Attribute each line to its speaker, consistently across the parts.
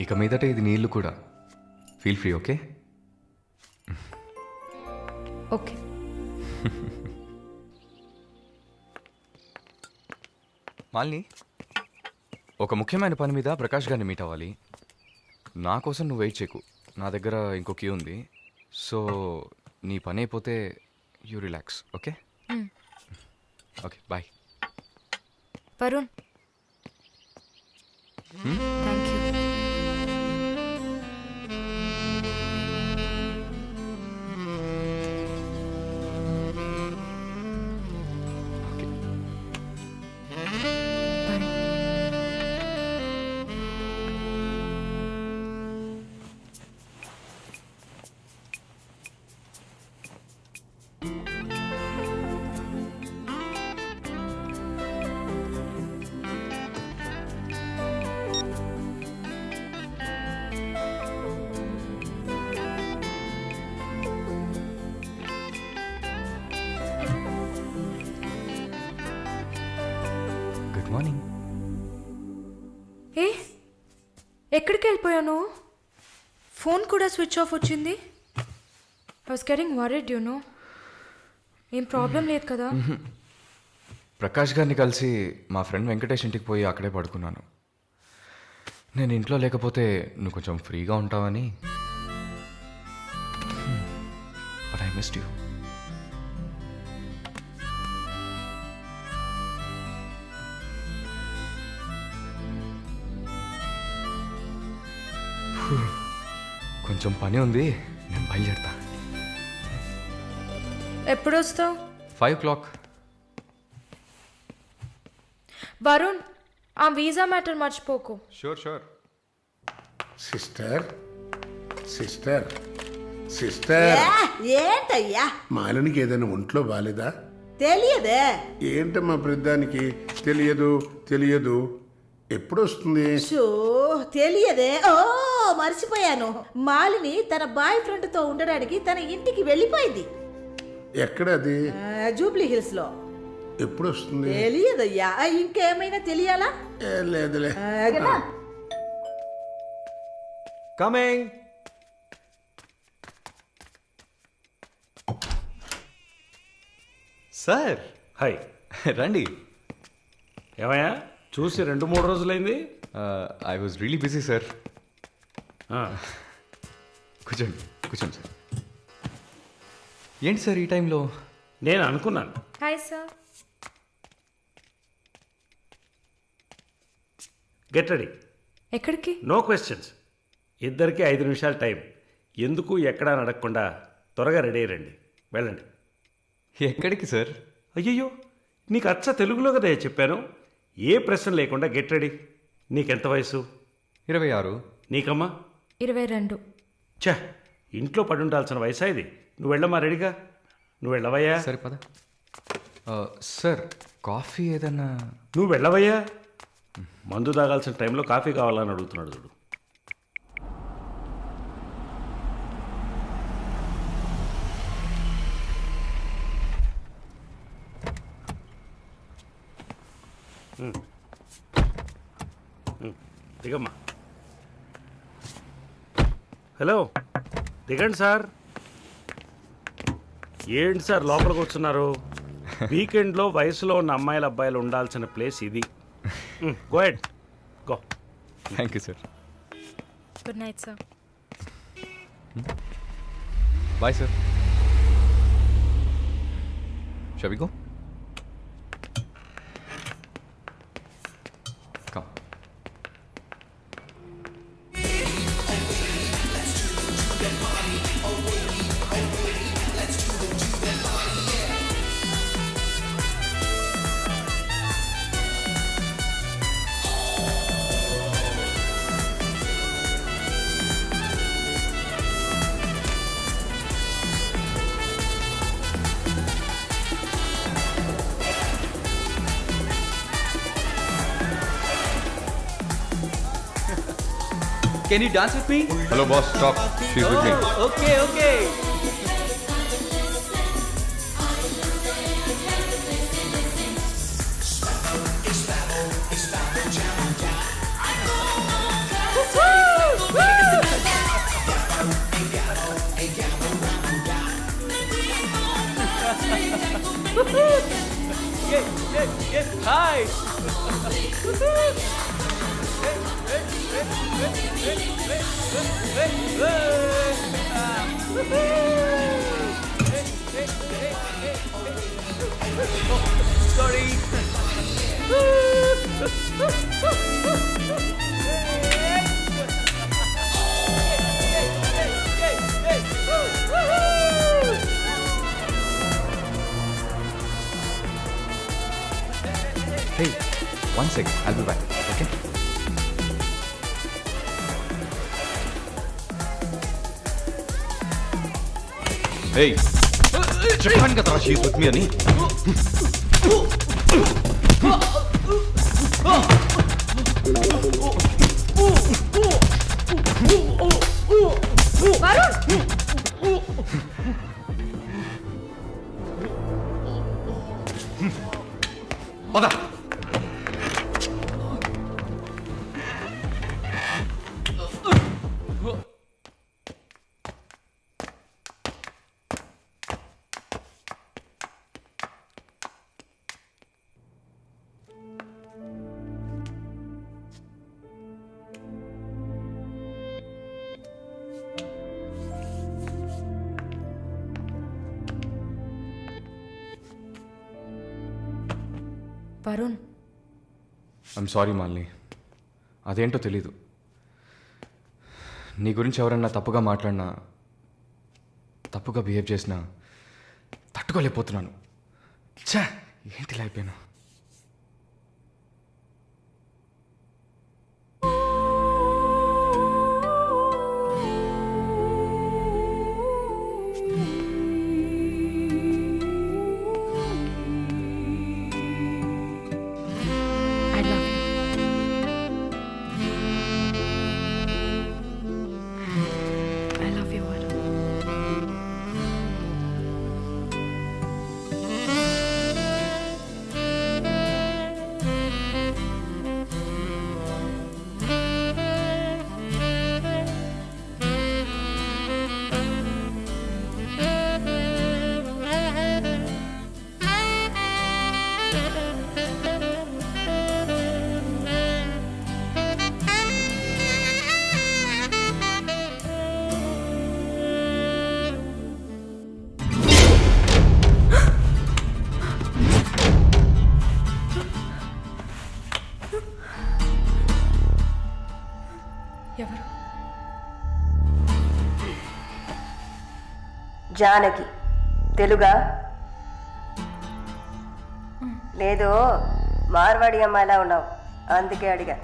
Speaker 1: ఇక మీదట ఇది నీళ్ళు కూడా. Feel free, okay?
Speaker 2: Okay.
Speaker 1: Malini, ఒక ముఖ్యమైన పని మీద ప్రకాష్ గారిని మీట్ అవ్వాలి. నా కోసం నువ్వు వెయిట్ చేయకు. నా దగ్గర ఇంకో క్యూ ఉంది. సో నీ పని అయిపోతే you relax, okay? Okay, bye.
Speaker 2: Varun, thank you.
Speaker 1: Okay.
Speaker 2: Bye.
Speaker 1: Good morning.
Speaker 2: ఏ ఎక్కడికి వెళ్ళిపోయాను? ఫోన్ కూడా స్విచ్ ఆఫ్ వచ్చింది. I was getting worried, you know. ఏం ప్రాబ్లం లేదు కదా?
Speaker 1: ప్రకాష్ గారిని కలిసి మా ఫ్రెండ్ వెంకటేష్ ఇంటికి పోయి అక్కడే పడుకున్నాను. నేను ఇంట్లో లేకపోతే నువ్వు కొంచెం ఫ్రీగా ఉంటావని. But I missed you. కొంచెం పని ఉంది, నేను బయలుదేరుతా.
Speaker 2: ఎప్పుడు వస్తావు?
Speaker 1: 5 o'clock.
Speaker 2: వరుణ్, ఆ వీసా మ్యాటర్ మర్చిపోకు.
Speaker 1: షూర్.
Speaker 3: సిస్టర్ సిస్టర్ సిస్టర్
Speaker 4: ఏంటయ్యా?
Speaker 3: మాలినికి ఏదైనా ఒంట్లో బాలేదా?
Speaker 4: తెలియదే.
Speaker 3: ఏంటమ్మా ప్రతిదానికి తెలియదు ఎప్పుడు వస్తుంది?
Speaker 4: షో తెలియదే. ఓ మర్చిపోయాను. మాలిని తన బాయ్ ఫ్రెండ్ తో ఉండడానికి తన ఇంటికి వెళ్ళిపోయింది.
Speaker 3: ఎక్కడ అది?
Speaker 4: జూబ్లీ హిల్స్ లో.
Speaker 3: ఎప్పుడు వస్తుంది?
Speaker 4: తెలియదయ్యా. ఇంకేమైనా తెలియాలా?
Speaker 3: లేదులే.
Speaker 4: కదా?
Speaker 5: కమింగ్.
Speaker 1: Sir,
Speaker 5: hi.
Speaker 1: రండి.
Speaker 5: ఏమయ్యా చూసి 2-3 రోజులైంది.
Speaker 1: I was really busy sir.
Speaker 5: ఆ,
Speaker 1: కూర్చోండి సార్. ఏంటి సార్ ఈ టైంలో?
Speaker 5: నేను అనుకున్నాను.
Speaker 2: Hi sir.
Speaker 5: Get ready.
Speaker 2: ఎక్కడికి?
Speaker 5: No questions. ఇద్దరికి 5 నిమిషాల టైం. ఎందుకు ఎక్కడా నడకుండా త్వరగా రెడీ అయ్యండి. వెళ్ళండి.
Speaker 1: ఎక్కడికి సార్?
Speaker 5: అయ్యయ్యో, నీకు అచ్చ తెలుగులో కదా చెప్పాను. ఏ ప్రశ్న లేకుండా గెట్ రెడీ. నీకెంత వయసు?
Speaker 1: 26.
Speaker 5: నీకమ్మా?
Speaker 2: 22.
Speaker 5: ఛ, ఇంట్లో పడి ఉండాల్సిన వయసా ఇది? నువ్వు వెళ్ళమ్మా, రెడీగా. నువ్వు వెళ్ళవయ్యా.
Speaker 1: సరే పద. సార్, కాఫీ ఏదన్నా?
Speaker 5: నువ్వు వెళ్ళవయ్యా. మందు తాగాల్సిన టైంలో కాఫీ కావాలని అడుగుతున్నాడు చూడు. దిగమ్మా. హలో, దిగండి సార్. ఏంటి సార్ లోపలికి వస్తున్నారు? వీకెండ్లో వయసులో ఉన్న అమ్మాయిల అబ్బాయిలు ఉండాల్సిన ప్లేస్ ఇది. Go ahead, go.
Speaker 1: Thank you sir.
Speaker 2: Good night sir.
Speaker 1: Bye sir. Shall we go? Come.
Speaker 6: Can you dance with me?
Speaker 1: Hello boss, stop. She's with me.
Speaker 6: Okay. Yes, hi. Sorry.
Speaker 1: Hey, 1 second. I'll be back. Okay? Hey, చెప్పాను కదరా she's with me అని. పద.
Speaker 2: Varun,
Speaker 1: I'm sorry Malini. అదేంటో తెలీదు. నీ గురించి ఎవరన్నా తప్పుగా మాట్లాడినా, తప్పుగా బిహేవ్ చేసినా తట్టుకోలేకపోతున్నాను. ఛా, ఏంటి ఇలా అయిపోయాను.
Speaker 2: I love you. I love you, Varun. ఎవరు?
Speaker 7: జానకి. తెలుగా? లేదు, మార్వాడి అమ్మాయిలా ఉన్నావు, అందుకే అడిగా.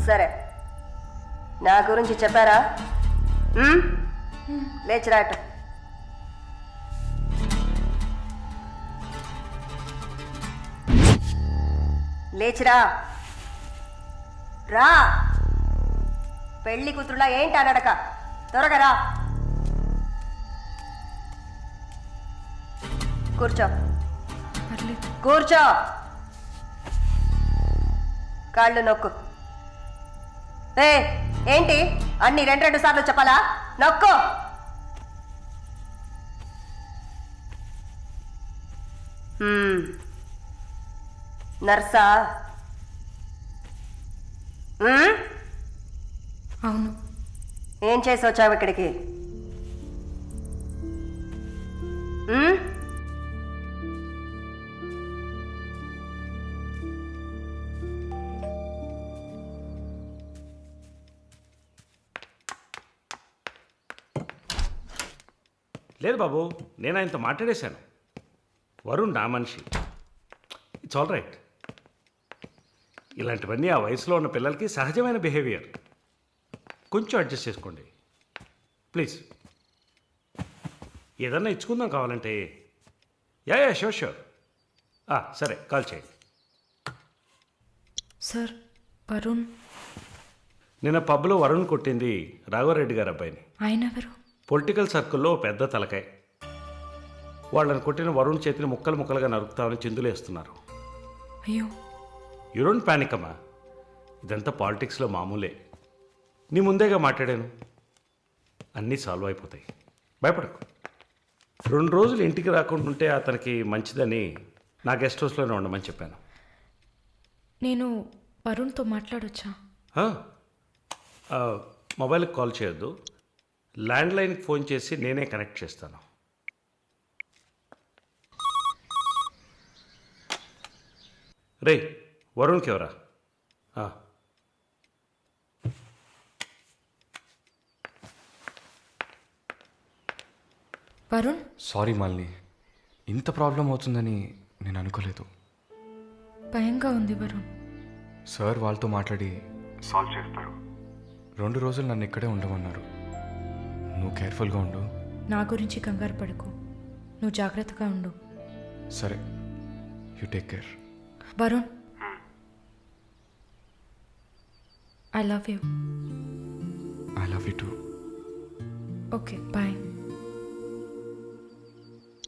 Speaker 7: సరే, నా గురించి చెప్పారా? లేచిరాట. లేచిరా. రా. పెళ్లి కూతురులా ఏంటి అనడక, త్వరగా రా. కూర్చో.
Speaker 2: పర్లేదు.
Speaker 7: కూర్చో. కాళ్ళు నొక్కు. ఏంటి అన్ని రెండు సార్లు చెప్పాలా? నొక్కు. నర్సా?
Speaker 2: అవును.
Speaker 7: ఏం చేసి వచ్చావు ఇక్కడికి?
Speaker 5: లేదు బాబు, నేను ఆయనతో మాట్లాడేశాను. వరుణ్ నా మనిషి. It's all right. ఇలాంటివన్నీ ఆ వయసులో ఉన్న పిల్లలకి సహజమైన బిహేవియర్. కొంచెం అడ్జస్ట్ చేసుకోండి ప్లీజ్. ఏదన్నా ఇచ్చుకుందాం కావాలంటే. Yeah sure sure. సరే, కాల్ చేయండి.
Speaker 2: సార్, వరుణ్.
Speaker 5: నిన్న పబ్లో వరుణ్ కొట్టింది రాఘవరెడ్డి గారి అబ్బాయిని.
Speaker 2: ఆయన ఎవరు?
Speaker 5: పొలిటికల్ సర్కిల్లో పెద్ద తలకాయ. వాళ్ళని కొట్టిన వరుణ్ చేతిని ముక్కలు ముక్కలుగా నరుకుతామని చిందులేస్తున్నారు.
Speaker 2: అయ్యో.
Speaker 5: యూ డోంట్ పానిక్ అమ్మా, ఇదంతా పాలిటిక్స్లో మామూలే. నీ ముందేగా మాట్లాడాను, అన్నీ సాల్వ్ అయిపోతాయి, భయపడకు. 2 రోజులు ఇంటికి రాకుండా ఉంటే అతనికి మంచిదని నా గెస్ట్ హౌస్లోనే ఉండమని చెప్పాను.
Speaker 2: నేను వరుణ్తో మాట్లాడొచ్చా?
Speaker 5: ఆ, ఆ, మొబైల్కి కాల్ చేయొద్దు, ల్యాండ్లైన్కి ఫోన్ చేసి నేనే కనెక్ట్ చేస్తాను. రే వరుణ్కి ఎవరా?
Speaker 2: వరుణ్,
Speaker 1: సారీ మాలిని, ఇంత ప్రాబ్లం అవుతుందని నేను అనుకోలేదు.
Speaker 2: భయంగా ఉంది వరుణ్.
Speaker 1: సార్ వాళ్ళతో మాట్లాడి సాల్వ్ చేస్తారు. 2 రోజులు నన్ను ఇక్కడే ఉండమన్నారు. నువ్వు కేర్ఫుల్గా ఉండు.
Speaker 2: నా గురించి కంగారు పడకు, నువ్వు జాగ్రత్తగా ఉండు.
Speaker 1: సరే, you take care.
Speaker 2: Varun, I love you.
Speaker 1: I love you too.
Speaker 2: Okay, bye.